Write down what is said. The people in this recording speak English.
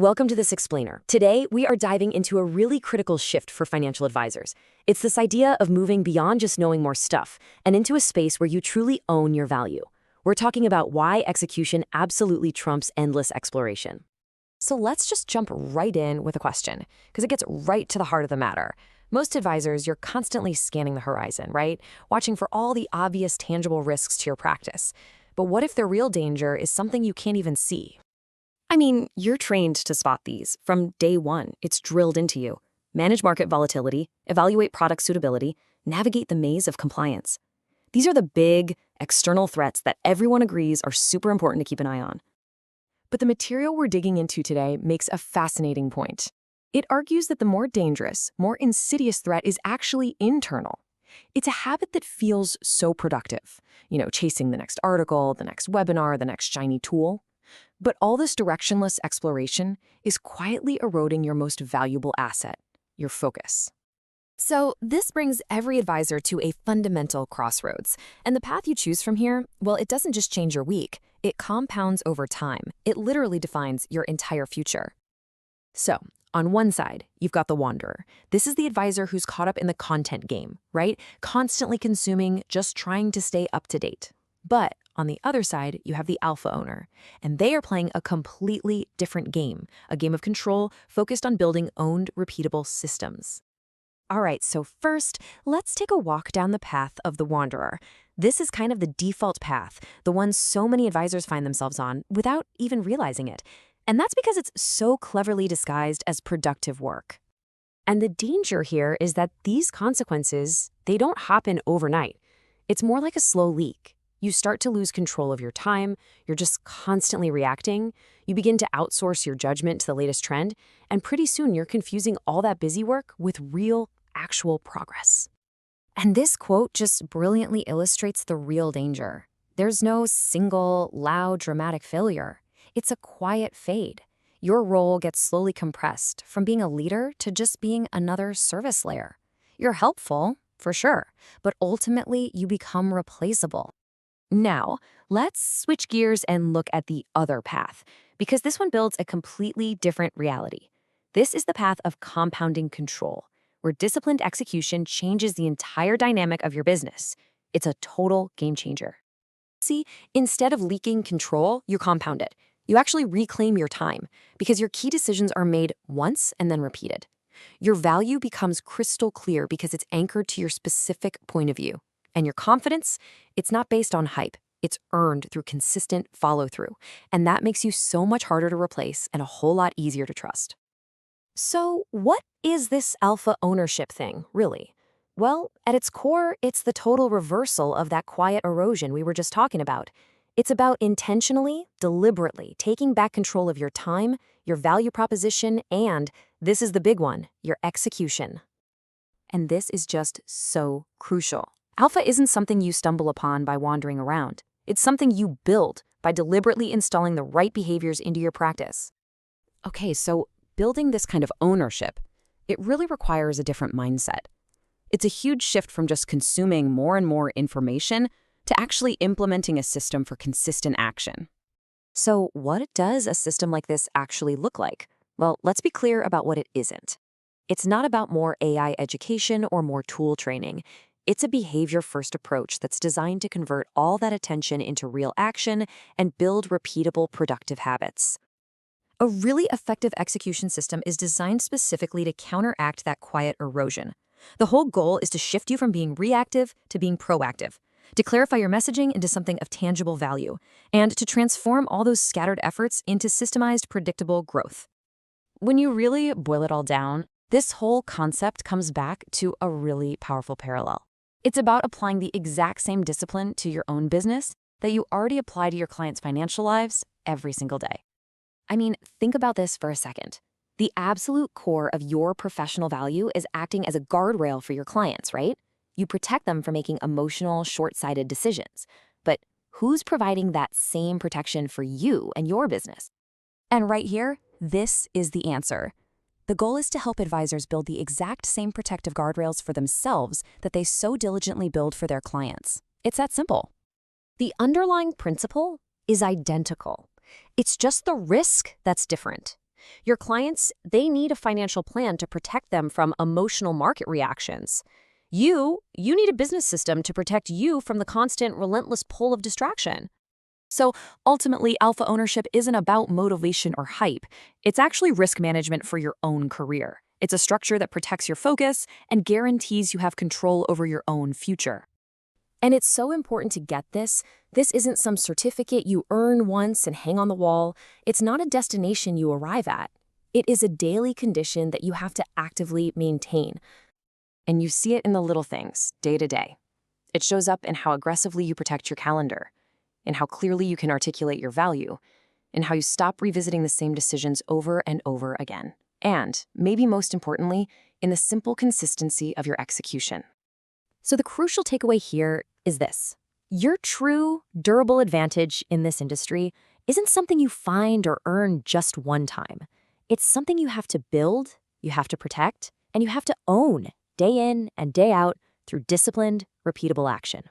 Welcome to this explainer. Today, we are diving into a really critical shift for financial advisors. It's this idea of moving beyond just knowing more stuff and into a space where you truly own your value. We're talking about why execution absolutely trumps endless exploration. So let's just jump right in with a question, because it gets right to the heart of the matter. Most advisors, you're constantly scanning the horizon, right? Watching for all the obvious tangible risks to your practice. But what if the real danger is something you can't even see? I mean, you're trained to spot these. From day one, it's drilled into you. Manage market volatility, evaluate product suitability, navigate the maze of compliance. These are the big, external threats that everyone agrees are super important to keep an eye on. But the material we're digging into today makes a fascinating point. It argues that the more dangerous, more insidious threat is actually internal. It's a habit that feels so productive. Chasing the next article, the next webinar, the next shiny tool. But all this directionless exploration is quietly eroding your most valuable asset, your focus. So this brings every advisor to a fundamental crossroads. And the path you choose from here, well, it doesn't just change your week. It compounds over time. It literally defines your entire future. So, on one side, you've got the wanderer. This is the advisor who's caught up in the content game, right? Constantly consuming, just trying to stay up to date. But on the other side, you have the alpha owner, and they are playing a completely different game, a game of control focused on building owned, repeatable systems. All right, so first, let's take a walk down the path of the wanderer. This is kind of the default path, the one so many advisors find themselves on without even realizing it. And that's because it's so cleverly disguised as productive work. And the danger here is that these consequences, they don't happen overnight. It's more like a slow leak. You start to lose control of your time, you're just constantly reacting, you begin to outsource your judgment to the latest trend, and pretty soon you're confusing all that busy work with real, actual progress. And this quote just brilliantly illustrates the real danger. There's no single, loud, dramatic failure. It's a quiet fade. Your role gets slowly compressed from being a leader to just being another service layer. You're helpful, for sure, but ultimately you become replaceable. Now, let's switch gears and look at the other path, because this one builds a completely different reality. This is the path of compounding control, where disciplined execution changes the entire dynamic of your business. It's a total game changer. See, instead of leaking control, you compound it. You actually reclaim your time, because your key decisions are made once and then repeated. Your value becomes crystal clear because it's anchored to your specific point of view. And your confidence, it's not based on hype. It's earned through consistent follow-through. And that makes you so much harder to replace and a whole lot easier to trust. So what is this alpha ownership thing, really? Well, at its core, it's the total reversal of that quiet erosion we were just talking about. It's about intentionally, deliberately taking back control of your time, your value proposition, and, this is the big one, your execution. And this is just so crucial. Alpha isn't something you stumble upon by wandering around. It's something you build by deliberately installing the right behaviors into your practice. Okay, so building this kind of ownership, it really requires a different mindset. It's a huge shift from just consuming more and more information to actually implementing a system for consistent action. So what does a system like this actually look like? Well, let's be clear about what it isn't. It's not about more AI education or more tool training. It's a behavior-first approach that's designed to convert all that attention into real action and build repeatable, productive habits. A really effective execution system is designed specifically to counteract that quiet erosion. The whole goal is to shift you from being reactive to being proactive, to clarify your messaging into something of tangible value, and to transform all those scattered efforts into systemized, predictable growth. When you really boil it all down, this whole concept comes back to a really powerful parallel. It's about applying the exact same discipline to your own business that you already apply to your clients' financial lives every single day. I mean, think about this for a second. The absolute core of your professional value is acting as a guardrail for your clients, right? You protect them from making emotional, short-sighted decisions. But who's providing that same protection for you and your business? And right here, this is the answer. The goal is to help advisors build the exact same protective guardrails for themselves that they so diligently build for their clients. It's that simple. The underlying principle is identical. It's just the risk that's different. Your clients, they need a financial plan to protect them from emotional market reactions. You need a business system to protect you from the constant, relentless pull of distraction. So ultimately, alpha ownership isn't about motivation or hype. It's actually risk management for your own career. It's a structure that protects your focus and guarantees you have control over your own future. And it's so important to get this. This isn't some certificate you earn once and hang on the wall. It's not a destination you arrive at. It is a daily condition that you have to actively maintain. And you see it in the little things, day to day. It shows up in how aggressively you protect your calendar, in how clearly you can articulate your value, in how you stop revisiting the same decisions over and over again. And, maybe most importantly, in the simple consistency of your execution. So the crucial takeaway here is this. Your true, durable advantage in this industry isn't something you find or earn just one time. It's something you have to build, you have to protect, and you have to own day in and day out through disciplined, repeatable action.